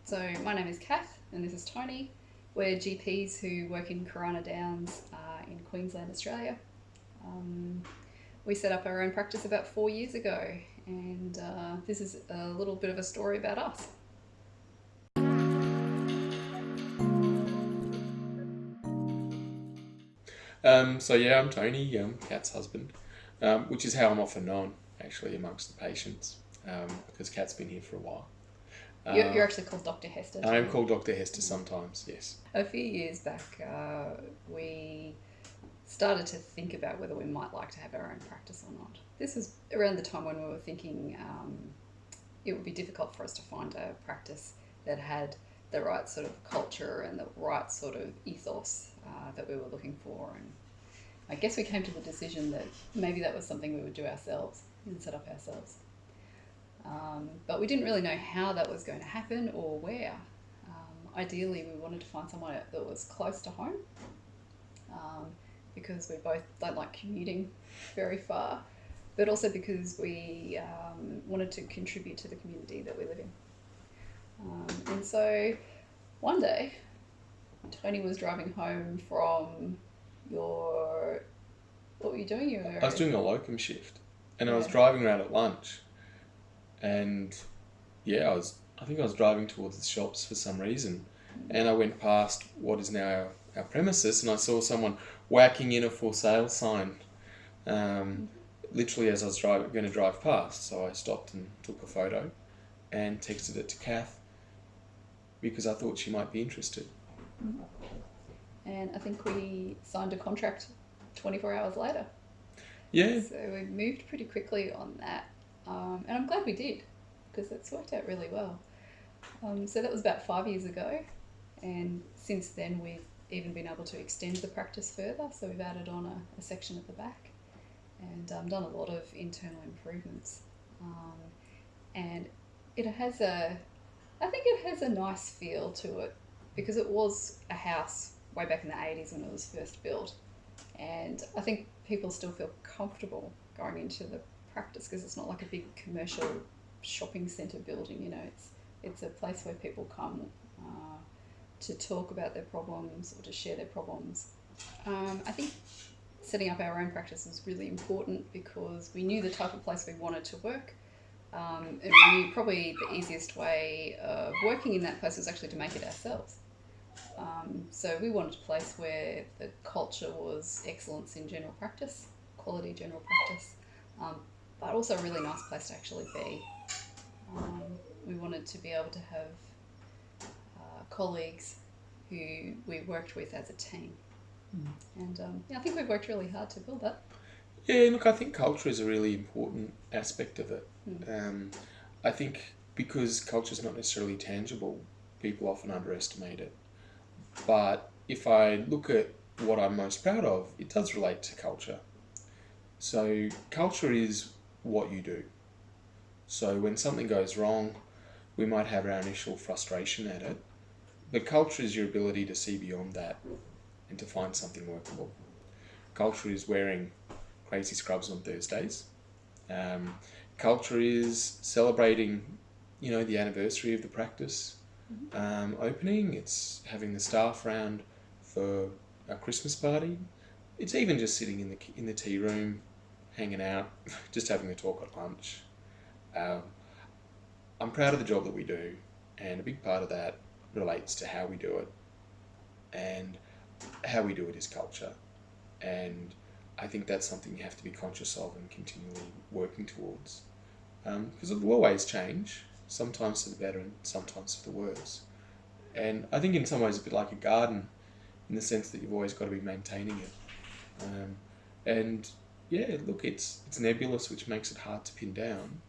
So my name is Cath and this is Tony. We're GPs who work in Corona Downs in Queensland, Australia. We set up our own practice about 4 years ago, and this is a little bit of a story about us. I'm Tony, Kat's husband, which is how I'm often known, actually, amongst the patients, because Kat's been here for a while. You're actually called Dr Hester. I am called Dr Hester sometimes, yes. A few years back, we started to think about whether we might like to have our own practice or not. This was around the time when we were thinking it would be difficult for us to find a practice that had the right sort of culture and the right sort of ethos that we were looking for. And I guess we came to the decision that maybe that was something we would do ourselves and set up ourselves. But we didn't really know how that was going to happen or where. Ideally, we wanted to find somewhere that was close to home, because we both don't like commuting very far, but also because we wanted to contribute to the community that we live in. And so one day, Tony was driving home from what were you doing? I was doing a locum shift, and I was driving around at lunch, and I think I was driving towards the shops for some reason, and I went past what is now our premises, and I saw someone whacking in a for sale sign, literally as I was going to drive past. So I stopped and took a photo and texted it to Cath because I thought she might be interested. And I think we signed a contract 24 hours later. Yeah. So we moved pretty quickly on that. And I'm glad we did, because it's worked out really well. So that was about 5 years ago. And since then, we've even been able to extend the practice further. So we've added on a section at the back and done a lot of internal improvements. And I think it has a nice feel to it, because it was a house way back in the 80s when it was first built. And I think people still feel comfortable going into the practice because it's not like a big commercial shopping centre building. You know, it's a place where people come to talk about their problems or to share their problems. I think setting up our own practice was really important because we knew the type of place we wanted to work. And we knew probably the easiest way of working in that place was actually to make it ourselves. So we wanted a place where the culture was excellence in general practice, quality general practice, but also a really nice place to actually be. We wanted to be able to have colleagues who we worked with as a team. And I think we've worked really hard to build that. Yeah, look, I think culture is a really important aspect of it. I think because culture is not necessarily tangible, people often underestimate it. But if I look at what I'm most proud of, it does relate to culture. So culture is what you do. So when something goes wrong, we might have our initial frustration at it, but culture is your ability to see beyond that and to find something workable. Culture is wearing crazy scrubs on Thursdays. Culture is celebrating, the anniversary of the practice opening. It's having the staff round for a Christmas party. It's even just sitting in the tea room, hanging out, just having a talk at lunch. I'm proud of the job that we do, and a big part of that relates to how we do it, and how we do it is culture. And I think that's something you have to be conscious of and continually working towards, because it will always change, sometimes for the better and sometimes for the worse. And I think in some ways it's a bit like a garden, in the sense that you've always got to be maintaining it. Look, it's nebulous, which makes it hard to pin down.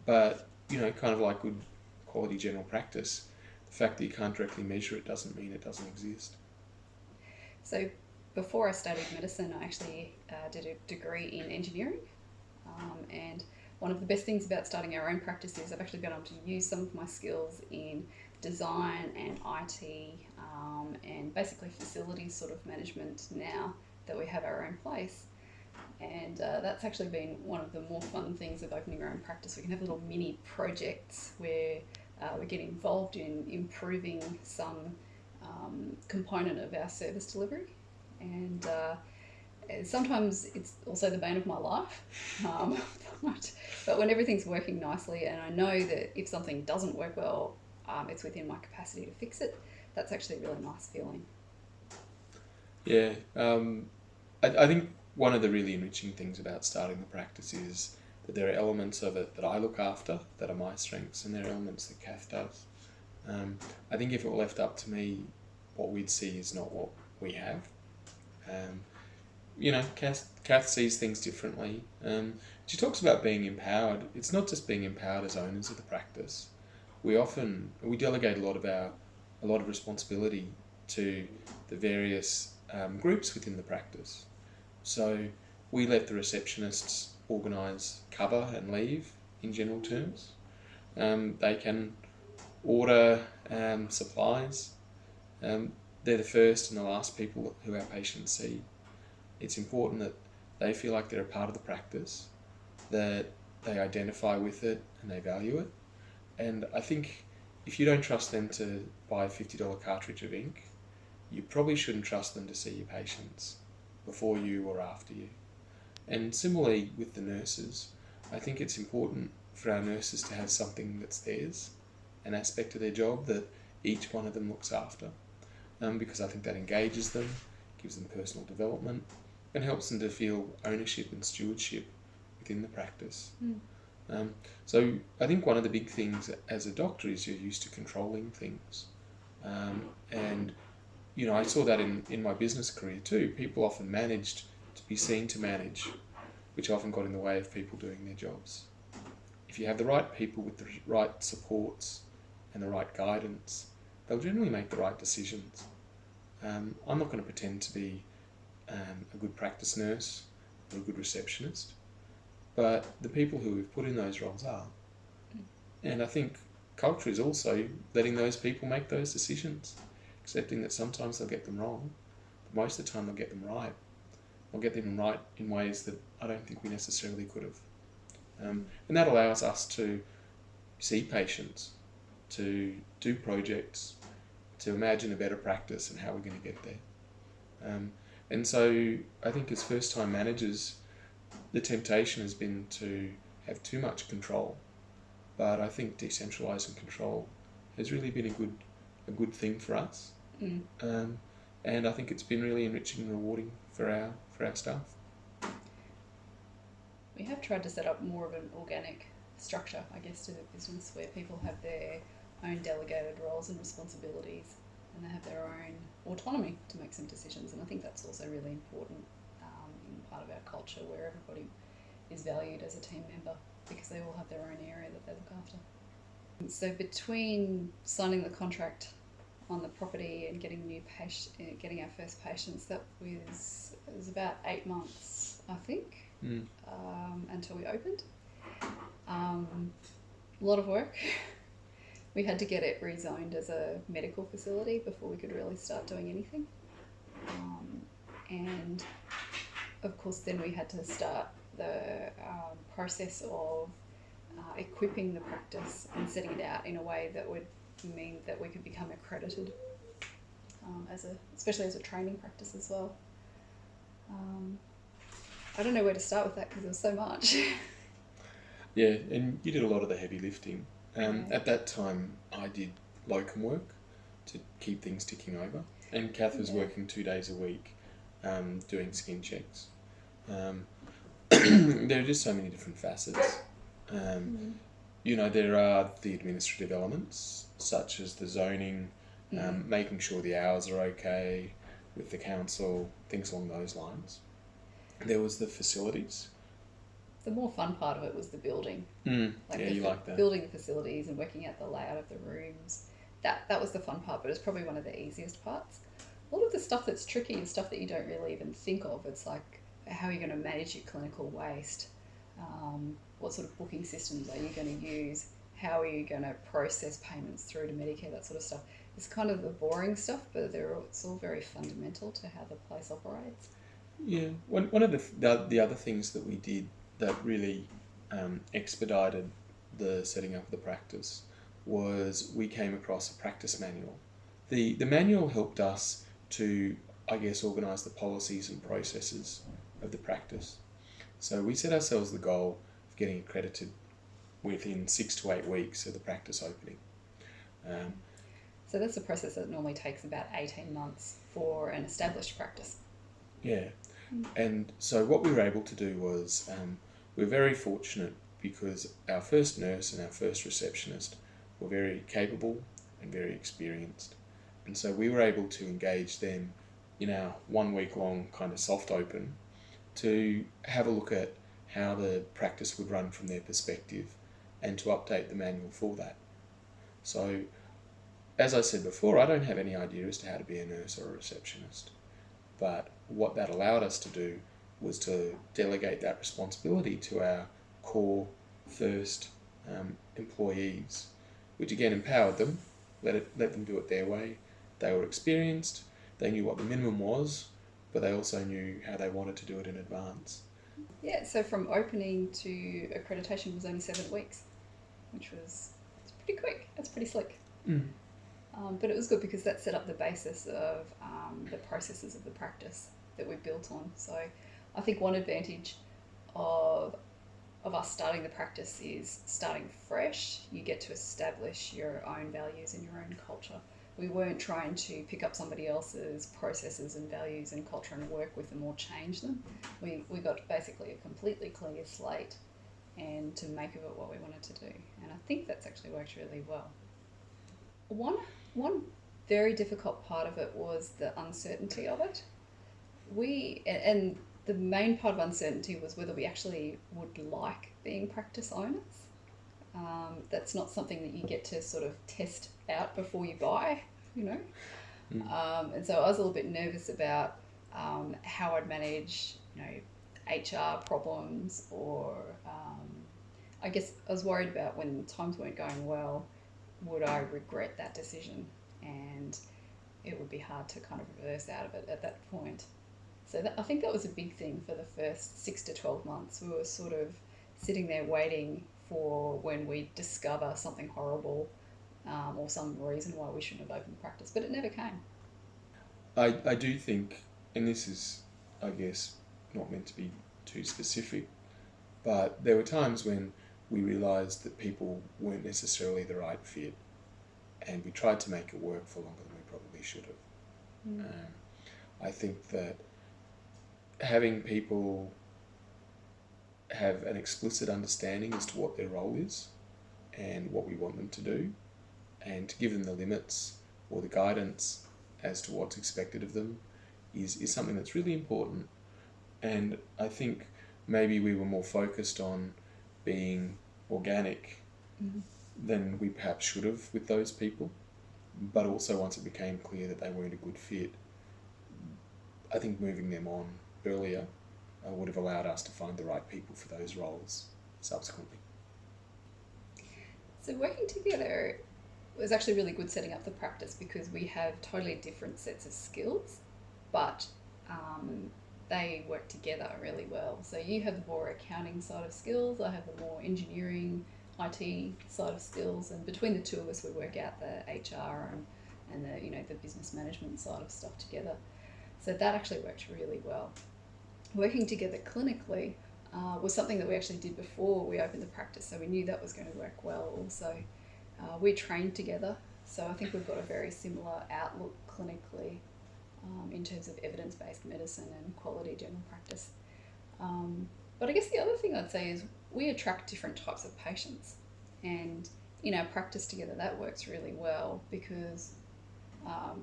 But, kind of like good quality general practice, the fact that you can't directly measure it doesn't mean it doesn't exist. So before I studied medicine, I actually did a degree in engineering. And one of the best things about starting our own practice is I've actually been able to use some of my skills in design and IT and basically facilities sort of management now that we have our own place. And that's actually been one of the more fun things of opening our own practice. We can have little mini projects where we get involved in improving some component of our service delivery, and sometimes it's also the bane of my life. But when everything's working nicely, and I know that if something doesn't work well, it's within my capacity to fix it, that's actually a really nice feeling. Yeah, I think one of the really enriching things about starting the practice is that there are elements of it that I look after that are my strengths, and there are elements that Cath does. I think if it were left up to me, what we'd see is not what we have. Cath sees things differently. She talks about being empowered. It's not just being empowered as owners of the practice. We delegate a lot of responsibility to the various groups within the practice. So we let the receptionists organise cover and leave in general terms. They can order supplies. They're the first and the last people who our patients see. It's important that they feel like they're a part of the practice, that they identify with it and they value it. And I think if you don't trust them to buy a $50 cartridge of ink, you probably shouldn't trust them to see your patients before you or after you. And similarly with the nurses, I think it's important for our nurses to have something that's theirs, an aspect of their job that each one of them looks after, because I think that engages them, gives them personal development, and helps them to feel ownership and stewardship within the practice. So I think one of the big things as a doctor is you're used to controlling things. And I saw that in my business career too. People often managed to be seen to manage, which often got in the way of people doing their jobs. If you have the right people with the right supports and the right guidance, they'll generally make the right decisions. I'm not going to pretend to be a good practice nurse or a good receptionist, but the people who we've put in those roles are. And I think culture is also letting those people make those decisions, accepting that sometimes they'll get them wrong, but most of the time they'll get them right. They'll get them right in ways that I don't think we necessarily could have. And that allows us to see patients, to do projects, to imagine a better practice and how we're going to get there. And so I think as first-time managers, the temptation has been to have too much control. But I think decentralising control has really been a good thing for us. And I think it's been really enriching and rewarding for our staff. We have tried to set up more of an organic structure, I guess, to the business where people have their own delegated roles and responsibilities, and they have their own autonomy to make some decisions. And I think that's also really important in part of our culture, where everybody is valued as a team member because they all have their own area that they look after. So between signing the contract on the property and getting getting our first patients, it was about 8 months, I think, until we opened. A lot of work. We had to get it rezoned as a medical facility before we could really start doing anything. And of course then we had to start the process of equipping the practice and setting it out in a way that would mean that we could become accredited, especially as a training practice as well. I don't know where to start with that because there was so much. Yeah, and you did a lot of the heavy lifting. At that time, I did locum work to keep things ticking over, and Cath was working 2 days a week doing skin checks. There are just so many different facets. There are the administrative elements, such as the zoning, making sure the hours are okay with the council, things along those lines. There was the facilities. The more fun part of it was the building. You like that. Building the facilities and working out the layout of the rooms. That was the fun part, but it's probably one of the easiest parts. A lot of the stuff that's tricky is stuff that you don't really even think of. It's like, how are you going to manage your clinical waste? What sort of booking systems are you going to use? How are you going to process payments through to Medicare? That sort of stuff. It's kind of the boring stuff, but it's all very fundamental to how the place operates. Yeah, one of the other things that we did that really expedited the setting up of the practice was we came across a practice manual. The manual helped us to, I guess, organise the policies and processes of the practice. So we set ourselves the goal of getting accredited within 6 to 8 weeks of the practice opening. So that's a process that normally takes about 18 months for an established practice. Yeah. And so what we were able to do was, we were very fortunate because our first nurse and our first receptionist were very capable and very experienced. And so we were able to engage them in our 1 week long kind of soft open to have a look at how the practice would run from their perspective and to update the manual for that. So, as I said before, I don't have any idea as to how to be a nurse or a receptionist. But what that allowed us to do was to delegate that responsibility to our core first employees, which again empowered them, let them do it their way. They were experienced, they knew what the minimum was, but they also knew how they wanted to do it in advance. Yeah, so from opening to accreditation was only 7 weeks, which was pretty quick. That's pretty slick. But it was good because that set up the basis of the processes of the practice that we built on. So I think one advantage of us starting the practice is starting fresh. You get to establish your own values and your own culture. We weren't trying to pick up somebody else's processes and values and culture and work with them or change them. We got basically a completely clear slate and to make of it what we wanted to do. And I think that's actually worked really well. One very difficult part of it was the uncertainty of it. And the main part of uncertainty was whether we actually would like being practice owners. That's not something that you get to sort of test out before you buy, you know. And so I was a little bit nervous about how I'd manage, you know, HR problems, or I guess I was worried about when times weren't going well, would I regret that decision? And it would be hard to kind of reverse out of it at that point. So I think that was a big thing for the first 6 to 12 months. We were sort of sitting there waiting for when we discover something horrible or some reason why we shouldn't have opened practice, but it never came. I do think, and this is, I guess, not meant to be too specific, but there were times when we realised that people weren't necessarily the right fit, and we tried to make it work for longer than we probably should have. I think that having people have an explicit understanding as to what their role is and what we want them to do, and to give them the limits or the guidance as to what's expected of them is something that's really important. And I think maybe we were more focused on being organic than we perhaps should have with those people. But also once it became clear that they weren't a good fit, I think moving them on earlier would have allowed us to find the right people for those roles subsequently. So working together was actually really good setting up the practice because we have totally different sets of skills, but they work together really well. So you have the more accounting side of skills, I have the more engineering, IT side of skills, and between the two of us we work out the HR and the, you know, the business management side of stuff together. So that actually worked really well. Working together clinically was something that we actually did before we opened the practice, so we knew that was going to work well also. We trained together, so I think we've got a very similar outlook clinically in terms of evidence-based medicine and quality general practice. But I guess the other thing I'd say is we attract different types of patients, and in our practice together that works really well because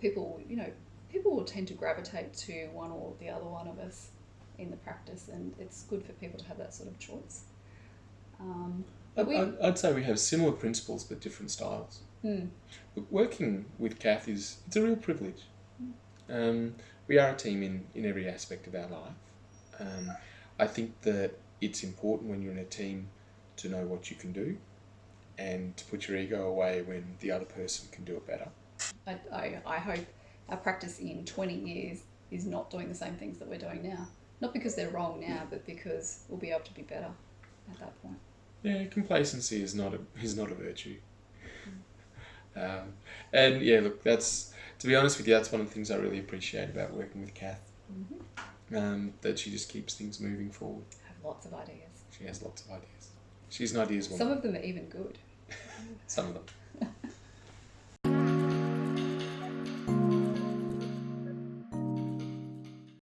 people will tend to gravitate to one or the other one of us in the practice, and it's good for people to have that sort of choice. I'd say we have similar principles but different styles. But working with Cath it's a real privilege. We are a team in every aspect of our life. I think that it's important when you're in a team to know what you can do and to put your ego away when the other person can do it better. I hope our practice in 20 years is not doing the same things that we're doing now. Not because they're wrong now, but because we'll be able to be better at that point. Yeah, complacency is not a virtue. And yeah, look, that's, to be honest with you, that's one of the things I really appreciate about working with Cath. That she just keeps things moving forward. I have lots of ideas. She has lots of ideas. She's an ideas woman. Some of them are even good. Some of them.